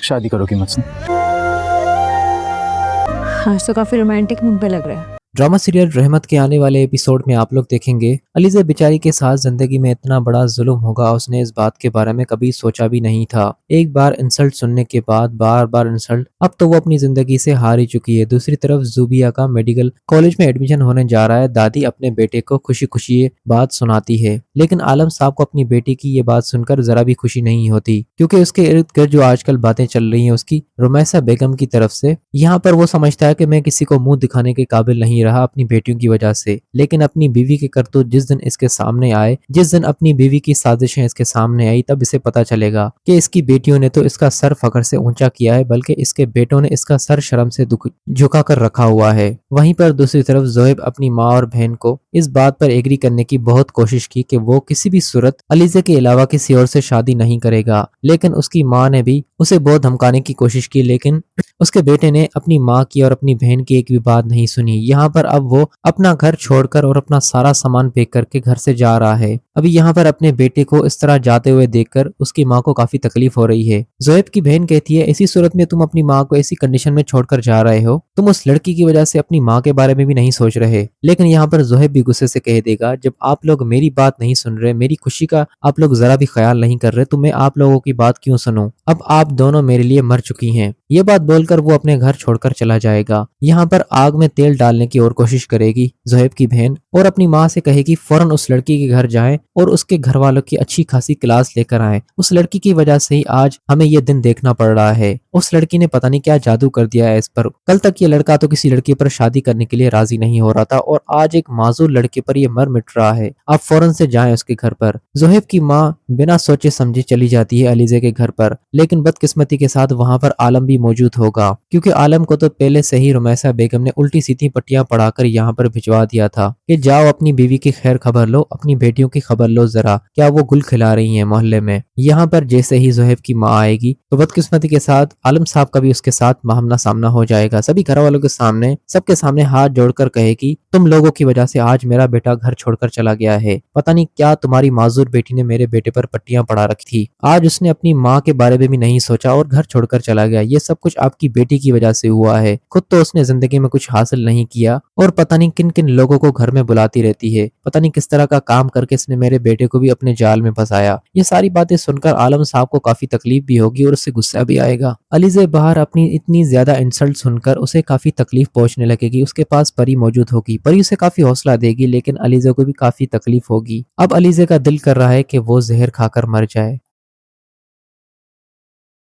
शादी करोगी मुझसे? आज तो काफी रोमांटिक मूड पे लग रहा है। ड्रामा सीरियल रहमत के आने वाले एपिसोड में आप लोग देखेंगे अलीज़ा बेचारी के साथ जिंदगी में इतना बड़ा जुल्म होगा, उसने इस बात के बारे में कभी सोचा भी नहीं था। एक बार इंसल्ट सुनने के बाद बार बार इंसल्ट, अब तो वो अपनी जिंदगी से हार ही चुकी है। दूसरी तरफ जुबिया का मेडिकल कॉलेज में एडमिशन होने जा रहा है। दादी अपने बेटे को खुशी खुशी ये बात सुनाती है, लेकिन आलम साहब को अपनी बेटी की ये बात सुनकर जरा भी खुशी नहीं होती, क्योंकि उसके इर्द गिर्द जो आजकल बातें चल रही हैं उसकी रुमैसा बेगम की तरफ से। यहाँ पर वो समझता है कि मैं किसी को मुंह दिखाने के काबिल नहीं रहा अपनी बेटियों की वजह से, लेकिन अपनी बीवी के करतूत जिस दिन इसके सामने आए, जिस दिन अपनी बीवी की साजिशें इसके सामने आई, तब इसे पता चलेगा कि इसकी बेटियों ने तो इसका सर फखर से ऊंचा किया है, बल्कि इसके बेटों ने इसका सर शर्म से झुका कर रखा हुआ है। वहीं पर दूसरी तरफ ज़ोएब अपनी माँ और बहन को इस बात पर एग्री करने की बहुत कोशिश की कि वो किसी भी सूरत अलीज़ा के अलावा किसी और से शादी नहीं करेगा, लेकिन उसकी माँ ने भी उसे बहुत धमकाने की कोशिश की, लेकिन उसके बेटे ने अपनी माँ की और अपनी बहन की एक भी बात नहीं सुनी। यहाँ पर अब वो अपना घर छोड़कर और अपना सारा सामान पैक करके घर से जा रहा है। अभी यहाँ पर अपने बेटे को इस तरह जाते हुए देखकर उसकी माँ को काफी तकलीफ हो रही है। ज़ोएब की बहन कहती है, इसी सूरत में तुम अपनी माँ को ऐसी कंडीशन में छोड़कर जा रहे हो, तुम उस लड़की की वजह से अपनी माँ के बारे में भी नहीं सोच रहे। लेकिन यहाँ पर ज़ोएब भी गुस्से से कह देगा, जब आप लोग मेरी बात नहीं सुन रहे, मेरी खुशी का आप लोग जरा भी ख्याल नहीं कर रहे, तो मैं आप लोगों की बात क्यों सुनूं? अब आप दोनों मेरे लिए मर चुकी हैं। ये बात बोलकर वो अपने घर छोड़कर चला जाएगा। यहाँ पर आग में तेल डालने की और कोशिश करेगी ज़ोएब की बहन, और अपनी माँ से कहेगी फौरन उस लड़की के घर जाएं और उसके घर वालों की अच्छी खासी क्लास लेकर आएं। उस लड़की की वजह से ही आज हमें ये दिन देखना पड़ रहा है। उस लड़की ने पता नहीं क्या जादू कर दिया है इस पर। कल तक ये लड़का तो किसी लड़की पर शादी करने के लिए राजी नहीं हो रहा था, और आज एक माजूर लड़के पर ये मर मिट रहा है। आप फौरन से जाएं उसके घर पर। ज़ोएब की माँ बिना सोचे समझे चली जाती है अलीज़ा के घर पर, लेकिन बदकिस्मती के साथ वहां पर आलम भी मौजूद होगा, क्योंकि आलम को तो पहले से ही रुमैसा बेगम ने उल्टी सीधी पट्टियां पढ़ाकर यहाँ पर भिजवा दिया था कि जाओ अपनी बीवी की खैर खबर लो, अपनी बेटियों की खबर लो जरा, क्या वो गुल खिला रही हैं मोहल्ले में। यहाँ पर जैसे ही ज़ोएब की माँ आएगी तो बदकिस्मती के साथ आलम साहब का भी उसके साथ आमना सामना हो जाएगा। सभी घर वालों के सामने, सबके सामने हाथ जोड़कर कहेगी, तुम लोगों की वजह से आज मेरा बेटा घर छोड़कर चला गया है। पता नहीं क्या तुम्हारी माजूर बेटी ने मेरे बेटे पर पट्टियां पढ़ा रखी थी। आज उसने अपनी माँ के बारे में भी नहीं सोचा और घर छोड़कर चला गया। ये सब कुछ आपकी बेटी की वजह से हुआ है। खुद तो उसने जिंदगी में कुछ हासिल नहीं किया, और पता नहीं किन किन लोगों को घर में बुलाती रहती है। पता नहीं किस तरह का काम करके इसने मेरे बेटे को भी अपने जाल में फंसाया। ये सारी बातें सुनकर आलम साहब को काफी तकलीफ भी होगी और उससे गुस्सा भी आएगा। अलीज़ा बाहर अपनी इतनी ज्यादा इंसल्ट सुनकर उसे काफी तकलीफ पहुंचने लगेगी। उसके पास परी मौजूद होगी, परी उसे काफी हौसला देगी, लेकिन अलीज़ा को भी काफी तकलीफ होगी। अब अलीज़ा का दिल कर रहा है कि वो जहर खाकर मर जाए।